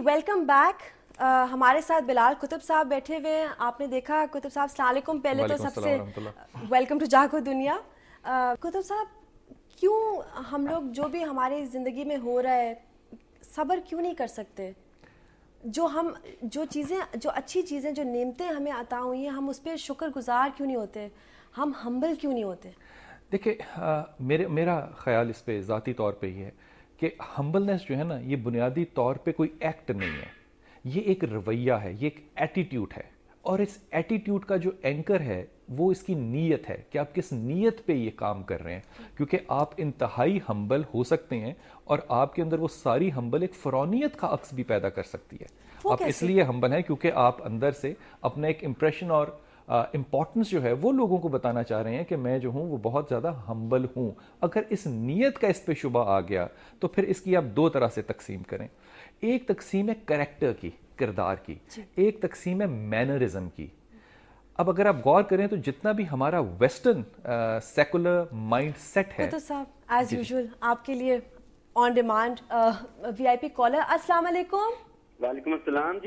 Welcome back. ہمارے ساتھ بلال کتب صاحب بیٹھے ہوئے ہیں. آپ نے دیکھا کتب صاحب السلام علیکم. پہلے تو سب سے ویلکم ٹو جاگو دنیا. کتب صاحب کیوں ہم لوگ جو بھی ہماری زندگی میں ہو رہا ہے صبر کیوں نہیں کر سکتے؟ جو چیزیں جو اچھی چیزیں جو نعمتیں ہمیں عطا ہوئی ہیں ہم اس پہ شکر گزار کیوں نہیں ہوتے؟ ہم ہمبل کیوں نہیں ہوتے؟ دیکھیں میرا خیال اس پہ ذاتی طور پہ یہ ہے کہ ہمبلنس جو ہے نا یہ بنیادی طور پہ کوئی ایکٹ نہیں ہے, یہ ایک رویہ ہے, یہ ایک ایٹیٹیوڈ ہے. اور اس ایٹیٹیوڈ کا جو اینکر ہے وہ اس کی نیت ہے کہ آپ کس نیت پہ یہ کام کر رہے ہیں. کیونکہ آپ انتہائی ہمبل ہو سکتے ہیں اور آپ کے اندر وہ ساری ہمبل ایک فرونیت کا عکس بھی پیدا کر سکتی ہے. آپ اس لیے ہمبل ہیں کیونکہ آپ اندر سے اپنا ایک امپریشن اور امپورٹنس جو ہے وہ لوگوں کو بتانا چاہ رہے ہیں کہ میں جو ہوں وہ بہت زیادہ ہمبل ہوں. اگر اس نیت کا اس پہ شبہ آ گیا تو پھر اس کی آپ دو طرح سے تقسیم کریں. ایک تقسیم ہے کریکٹر کی, کردار کی, ایک تقسیم ہے مینرزم کی. اب اگر آپ غور کریں تو جتنا بھی ہمارا ویسٹرن سیکولر مائنڈ سیٹ ہے, تو صاحب ایز یوزول آپ کے لیے on demand we I P collar. السلام علیکم. وعلیکم السلام.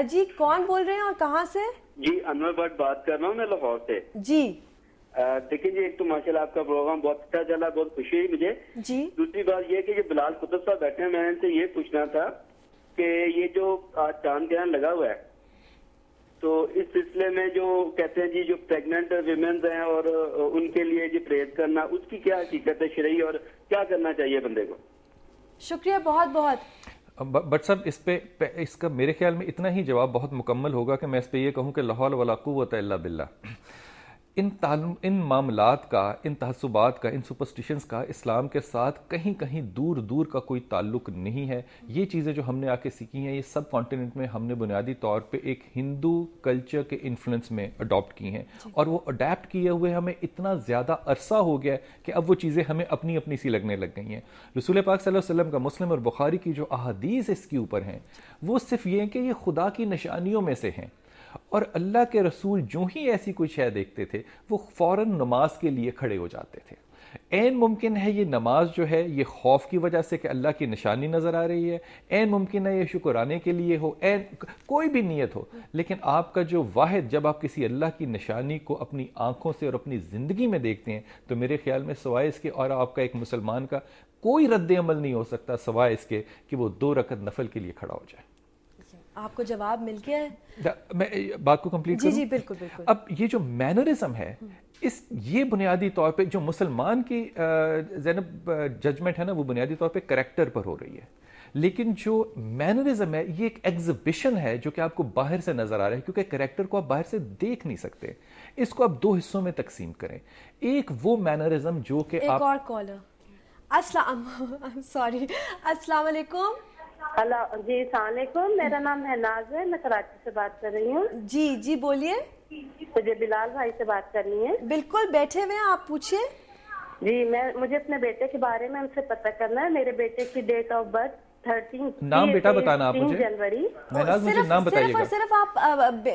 جی کون بول رہے ہیں اور کہاں سے؟ جی انور بٹ بات کر رہا ہوں میں لاہور سے. جی دیکھیں جی, ایک تو ماشاءاللہ آپ کا پروگرام بہت اچھا چلا, بہت خوشی ہوئی مجھے. جی دوسری بات یہ کہ یہ بلال کتب صاحب بیٹھے ہیں, میں ان سے یہ پوچھنا تھا کہ یہ جو آج چاند گرہن لگا ہوا ہے تو اس سلسلے میں جو کہتے ہیں جی جو پریگننٹ ویمنز ہیں اور ان کے لیے جی پریز کرنا, اس کی کیا حقیقت ہے شرعی اور کیا کرنا چاہیے بندے کو؟ شکریہ بہت بہت. بٹ صاحب اس کا میرے خیال میں اتنا ہی جواب بہت مکمل ہوگا کہ میں اس پہ یہ کہوں کہ لا حول ولا قوت الا باللہ. ان معاملات کا, ان تعصبات کا, ان سپرسٹیشنز کا اسلام کے ساتھ کہیں کہیں دور دور کا کوئی تعلق نہیں ہے. یہ چیزیں جو ہم نے آ کے سیکھی ہیں یہ سب کانٹیننٹ میں ہم نے بنیادی طور پہ ایک ہندو کلچر کے انفلوئنس میں اڈاپٹ کی ہیں, اور وہ اڈیپٹ کیے ہوئے ہمیں اتنا زیادہ عرصہ ہو گیا ہے کہ اب وہ چیزیں ہمیں اپنی اپنی سی لگنے لگ گئی ہیں. رسول پاک صلی اللہ علیہ وسلم کا مسلم اور بخاری کی جو احادیث اس کے اوپر ہیں وہ صرف یہ کہ یہ خدا کی نشانیوں میں سے ہیں, اور اللہ کے رسول جو ہی ایسی کوئی شے دیکھتے تھے وہ فوراً نماز کے لیے کھڑے ہو جاتے تھے. عین ممکن ہے یہ نماز جو ہے یہ خوف کی وجہ سے کہ اللہ کی نشانی نظر آ رہی ہے, عین ممکن ہے یہ شکرانے کے لیے ہو, عین کوئی بھی نیت ہو, لیکن آپ کا جو واحد جب آپ کسی اللہ کی نشانی کو اپنی آنکھوں سے اور اپنی زندگی میں دیکھتے ہیں تو میرے خیال میں سوائے اس کے اور آپ کا ایک مسلمان کا کوئی رد عمل نہیں ہو سکتا سوائے اس کے کہ وہ 2 رکعت نفل کے لیے کھڑا ہو جائے. آپ کو جواب مل گیا ہے؟ میں بات کو کمپلیٹ کروں. جی بالکل بالکل. اب یہ جو مینرزم ہے یہ بنیادی طور پہ جو مسلمان کی زینب ججمنٹ ہے نا وہ بنیادی طور پہ کریکٹر پر ہو رہی ہے, لیکن جو مینرزم ہے یہ ایک ایگزیبیشن ہے جو کہ آپ کو باہر سے نظر آ رہا ہے, کیونکہ کریکٹر کو آپ باہر سے دیکھ نہیں سکتے. اس کو آپ 2 حصوں میں تقسیم کریں. ایک وہ مینرزم جو کہ ایک اور کالر. السلام علیکم. ہلو جی السلام علیکم, میرا نام ناز ہے, میں کراچی سے بات کر رہی ہوں. جی بولیے. مجھے بلال بھائی سے بات کرنی ہے. بالکل بیٹھے ہوئے ہیں, آپ پوچھیے. جی مجھے اپنے بیٹے کے بارے میں ان سے پتہ کرنا ہے. میرے بیٹے کی ڈیٹ آف برتھ 13 نام بیٹا بتانا آپ مجھے. جنوری. مجھے نام بتائیے گا. صرف آپ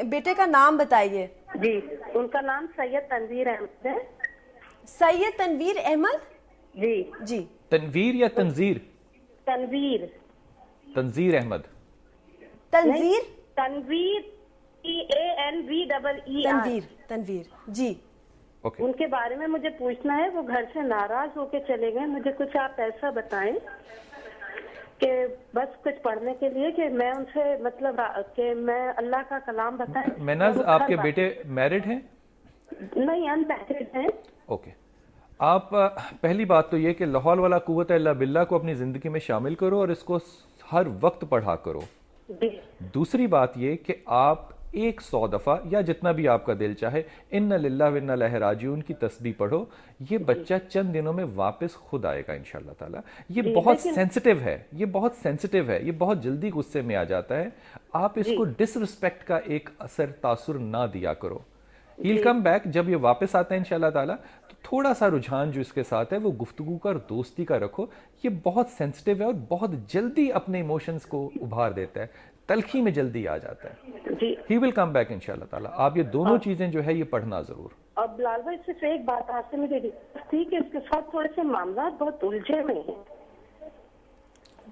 بیٹے کا نام بتائیے. جی ان کا نام سید تنویر احمد ہے. سید تنویر احمد. جی تنویر یا تنظیر؟ تنظیر احمد. تنویر تنویر جی. ان کے بارے میں مجھے پوچھنا ہے. وہ گھر سے ناراض ہو کے چلے گئے. مجھے کچھ آپ ایسا بتائیں کہ بس کچھ پڑھنے کے لیے کہ میں ان سے مطلب کہ میں اللہ کا کلام بتائیں. میناز آپ کے بیٹے میرڈ ہیں؟ نہیں, ان میرڈ ہیں. اوکے. آپ پہلی بات تو یہ کہ لا حول ولا قوت الا باللہ کو اپنی زندگی میں شامل کرو اور اس کو ہر وقت پڑھا کرو. دوسری بات یہ کہ آپ 100 دفعہ یا جتنا بھی آپ کا دل چاہے ان للہ و انا الیہ راجعون کی تسبیح پڑھو. یہ بچہ چند دنوں میں واپس خود آئے گا انشاءاللہ تعالی. یہ بہت سینسٹیو ہے, یہ بہت جلدی غصے میں آ جاتا ہے. آپ اس کو ڈس رسپیکٹ کا ایک اثر تاثر نہ دیا کرو. He'll come back. جب یہ واپس آتا ہے انشاءاللہ تعالیٰ تو تھوڑا سا رجحان جو اس کے ساتھ ہے وہ گفتگو کا اور دوستی کا رکھو. یہ بہت سینسٹیو ہے اور بہت جلدی اپنے ایموشنز کو ابھار دیتا ہے, تلخی میں جلدی آ جاتا ہے. He will come back انشاءاللہ تعالیٰ. آپ یہ دونوں چیزیں جو ہے یہ پڑھنا ضرور. اب بلال بھائی صرف ایک بات آپ سے مجھے ریکویسٹ تھی کہ اس کے ساتھ تھوڑے سے معاملات بہت الجھے ہوئے ہیں.